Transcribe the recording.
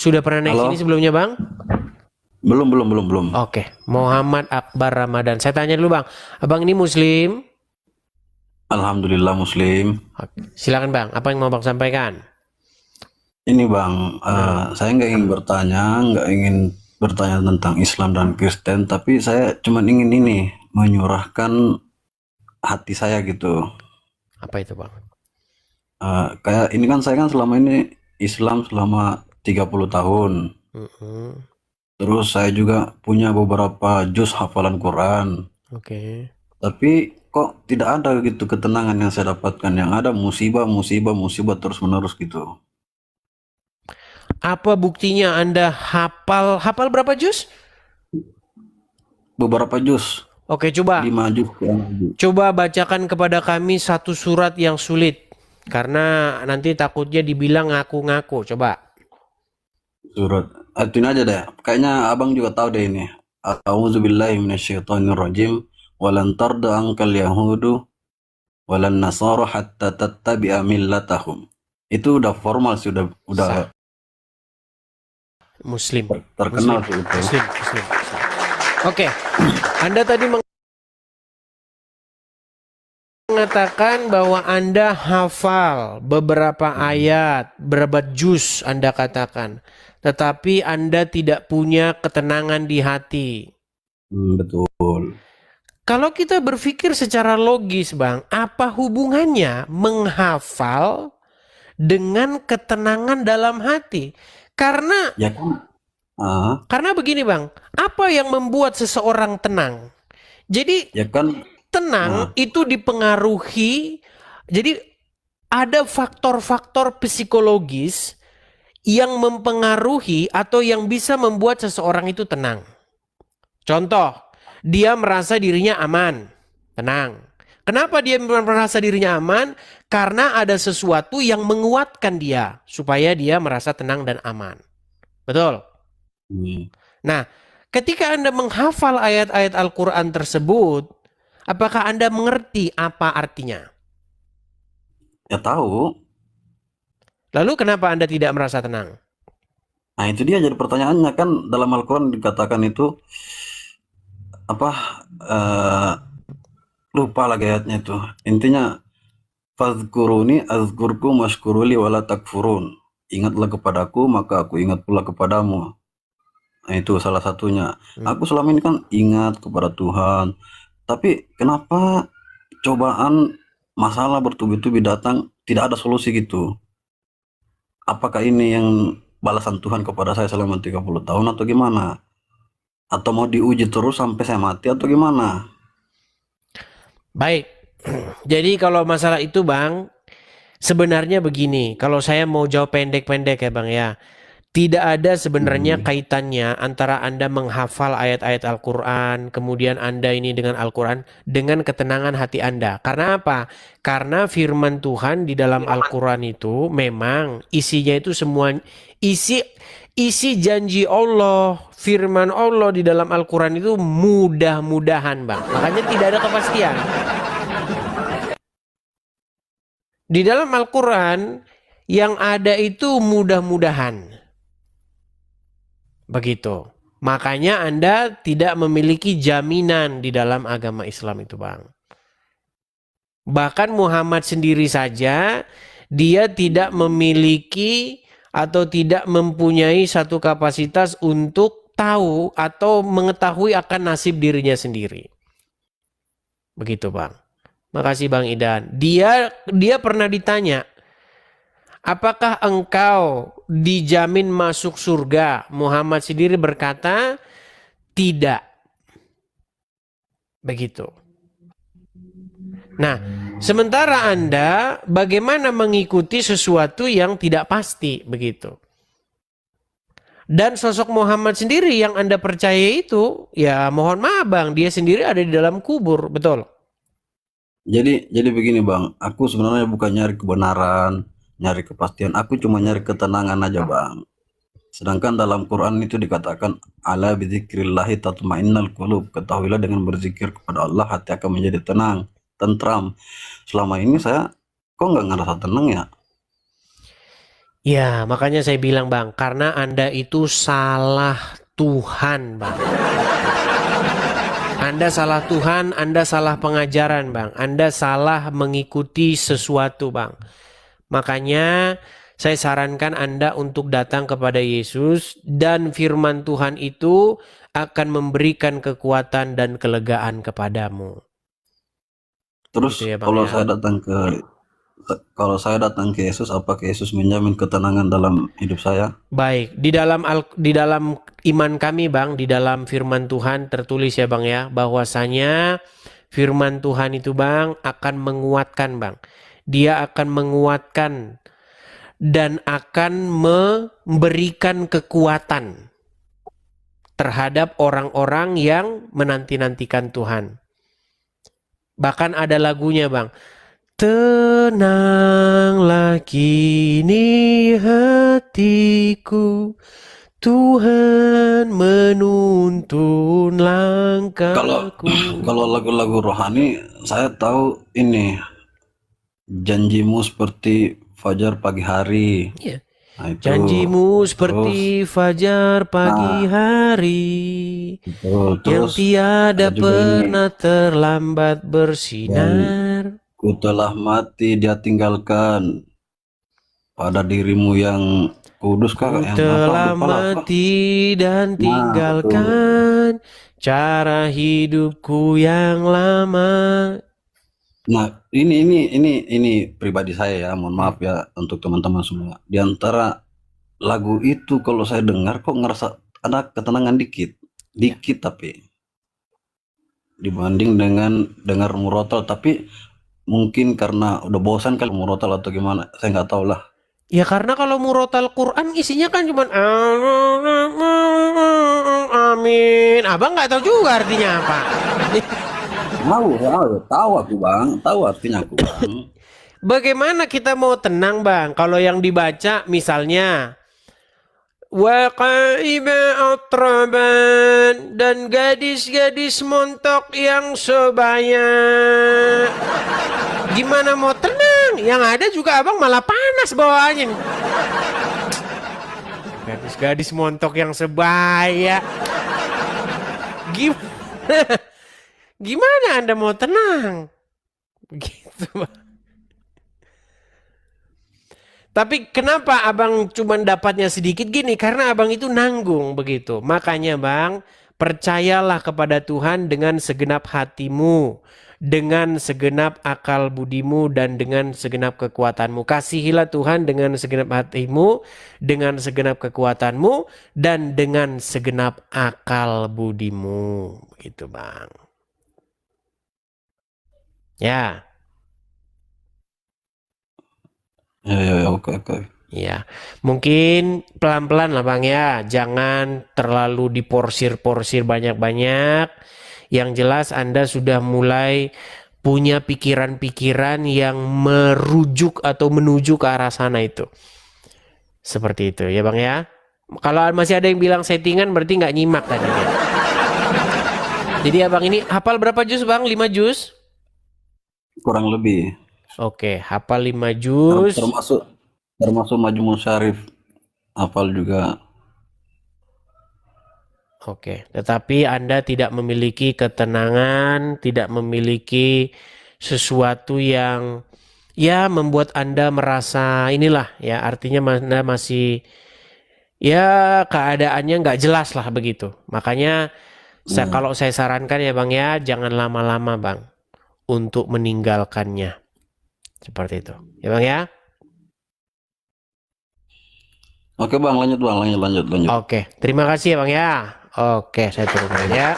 Sudah pernah naik Halo? sini sebelumnya, Bang? Belum. Oke, Muhammad Akbar Ramadan. Saya tanya dulu, Bang. Abang ini Muslim? Alhamdulillah Muslim. Oke. Silakan, Bang. Apa yang mau Bang sampaikan? Ini Bang, saya nggak ingin bertanya tentang Islam dan Kristen, tapi saya cuma ingin ini menyurahkan hati saya gitu. Apa itu, Bang? Kayak ini kan saya kan selama ini Islam selama 30 tahun. Mm-mm. Terus saya juga punya beberapa juz hafalan Quran. Oke. Tapi kok tidak ada gitu ketenangan yang saya dapatkan. Yang ada musibah terus menerus gitu. Apa buktinya Anda hafal berapa juz? Beberapa juz, Oke, coba 5 juz ke 6 juz. coba bacakan kepada kami satu surat yang sulit. Karena nanti takutnya dibilang ngaku-ngaku. Coba. Surat. Ini aja deh. Kayaknya abang juga tahu deh ini. A'udzubillahi minasyaitonirrajim. Walan tarda angkal yahudu walan nasara hatta tattabi'a millatahum. Itu udah formal sih, udah Muslim. terkenal sih itu. Muslim. Oke. Anda tadi mengatakan bahwa Anda hafal beberapa ayat, beberapa juz Anda katakan. Tetapi Anda tidak punya ketenangan di hati. Betul. Kalau kita berpikir secara logis, Bang, apa hubungannya menghafal dengan ketenangan dalam hati? Karena Ya kan? karena begini, Bang, apa yang membuat seseorang tenang? Jadi Ya kan? tenang itu dipengaruhi, jadi ada faktor-faktor psikologis yang mempengaruhi atau yang bisa membuat seseorang itu tenang. Contoh, dia merasa dirinya aman, tenang. Kenapa dia merasa dirinya aman? Karena ada sesuatu yang menguatkan dia supaya dia merasa tenang dan aman. Betul? Nah, ketika Anda menghafal ayat-ayat Al-Quran tersebut, apakah Anda mengerti apa artinya? Ya tahu. Lalu kenapa Anda tidak merasa tenang? Nah itu dia jadi pertanyaannya, kan dalam Al-Quran dikatakan itu apa, eh, lupa lagi ayatnya itu. Intinya fadhkuruni azkurkum washkuruli wala takfurun. Ingatlah kepadaku maka aku ingat pula kepadamu. Nah itu salah satunya. Aku selama ini kan ingat kepada Tuhan, tapi kenapa cobaan, masalah bertubi-tubi datang tidak ada solusi gitu? Apakah ini yang balasan Tuhan kepada saya selama 30 tahun atau gimana? Atau mau diuji terus sampai saya mati atau gimana? Baik, jadi kalau masalah itu, Bang, sebenarnya begini, kalau saya mau jawab pendek-pendek ya, Bang ya. Tidak ada sebenarnya kaitannya antara Anda menghafal ayat-ayat Al-Quran, kemudian Anda ini dengan Al-Quran, dengan ketenangan hati Anda. Karena apa? Karena firman Tuhan di dalam Al-Quran itu memang isinya itu semua, isi janji Allah, firman Allah di dalam Al-Quran itu mudah-mudahan, Bang. Makanya tidak ada kepastian. Di dalam Al-Quran yang ada itu mudah-mudahan. Begitu. Makanya Anda tidak memiliki jaminan di dalam agama Islam itu, Bang. Bahkan Muhammad sendiri saja, dia tidak memiliki atau tidak mempunyai satu kapasitas untuk tahu atau mengetahui akan nasib dirinya sendiri. Begitu, Bang. Makasih, Bang Idan. Dia pernah ditanya, apakah engkau dijamin masuk surga? Muhammad sendiri berkata, tidak. Begitu. Nah, sementara Anda bagaimana mengikuti sesuatu yang tidak pasti, begitu. Dan sosok Muhammad sendiri yang Anda percaya itu, ya mohon maaf, Bang, dia sendiri ada di dalam kubur, betul? Jadi begini Bang, aku sebenarnya bukan nyari kebenaran, nyari kepastian, aku cuma nyari ketenangan aja Bang. Sedangkan dalam Quran itu dikatakan ala bidzikrillahi tatmainnal qulub. Ketahuilah dengan berzikir kepada Allah hati akan menjadi tenang, tentram. Selama ini saya kok nggak ngerasa tenang ya? Ya, makanya saya bilang Bang, karena Anda itu salah Tuhan Bang. Anda salah Tuhan, Anda salah pengajaran Bang. Anda salah mengikuti sesuatu Bang. Makanya saya sarankan Anda untuk datang kepada Yesus dan firman Tuhan itu akan memberikan kekuatan dan kelegaan kepadamu. Terus Gitu ya Bang kalau ya. saya datang ke Yesus, apakah Yesus menjamin ketenangan dalam hidup saya? Baik, di dalam iman kami Bang, di dalam firman Tuhan tertulis ya Bang ya, bahwasanya firman Tuhan itu Bang akan menguatkan Bang. Dia akan menguatkan dan akan memberikan kekuatan terhadap orang-orang yang menanti-nantikan Tuhan. Bahkan ada lagunya Bang. Tenanglah kini hatiku, Tuhan menuntun Kalau langkahku. kalau lagu-lagu rohani, saya tahu ini janjimu seperti fajar pagi hari. Ya. Nah itu. Janjimu Terus, seperti fajar pagi nah hari, betul. yang Terus tiada ada juga ini pernah terlambat yang bersinar. ku telah mati dia tinggalkan pada dirimu yang kudus kak, Ku yang apa telah lupa lah apa. mati dan Nah betul. tinggalkan cara hidupku yang lama. Nah ini pribadi saya ya, mohon maaf ya untuk teman-teman semua. Di antara lagu itu kalau saya dengar kok ngerasa ada ketenangan dikit, Ya. dikit tapi dibanding dengan dengar murotal, tapi mungkin karena udah bosan kali murotal atau gimana, saya nggak tahu lah. Ya karena kalau murotal Quran isinya kan cuman amin. Abang nggak tahu juga artinya apa. Tahu aku bang, tahu artinya aku bang. Bagaimana kita mau tenang bang kalau yang dibaca misalnya Waqaiba atraban dan gadis-gadis montok yang sebaya. Gimana mau tenang? Yang ada juga abang malah panas bawaannya. Gadis-gadis montok yang sebaya. Gimana? Gimana Anda mau tenang? Begitu, Bang. Tapi kenapa abang cuma dapatnya sedikit gini? Karena abang itu nanggung begitu. Makanya bang, percayalah kepada Tuhan dengan segenap hatimu, dengan segenap akal budimu, dan dengan segenap kekuatanmu. Kasihilah Tuhan dengan segenap hatimu, dengan segenap kekuatanmu, dan dengan segenap akal budimu. Begitu bang. Ya. Ya, oke oke. Ya, mungkin pelan-pelan lah Bang ya. Jangan terlalu diporsir-porsir banyak-banyak. Yang jelas Anda sudah mulai punya pikiran-pikiran yang merujuk atau menuju ke arah sana itu. Seperti itu ya Bang ya. Kalau masih ada yang bilang settingan berarti nggak nyimak tadi ya. Jadi abang ini hafal berapa juz Bang? 5 juz? Kurang lebih. Oke, hafal 5 juz. Termasuk Majmu Syarif, hafal juga. Oke, tetapi Anda tidak memiliki ketenangan, tidak memiliki sesuatu yang ya membuat Anda merasa inilah ya, artinya Anda masih ya keadaannya nggak jelas lah begitu. Makanya Ya. kalau saya sarankan ya Bang ya, jangan lama-lama Bang untuk meninggalkannya. Seperti itu. Ya Bang ya. Oke bang, lanjut bang, lanjut. Oke, terima kasih ya Bang ya. Oke, saya turun ya.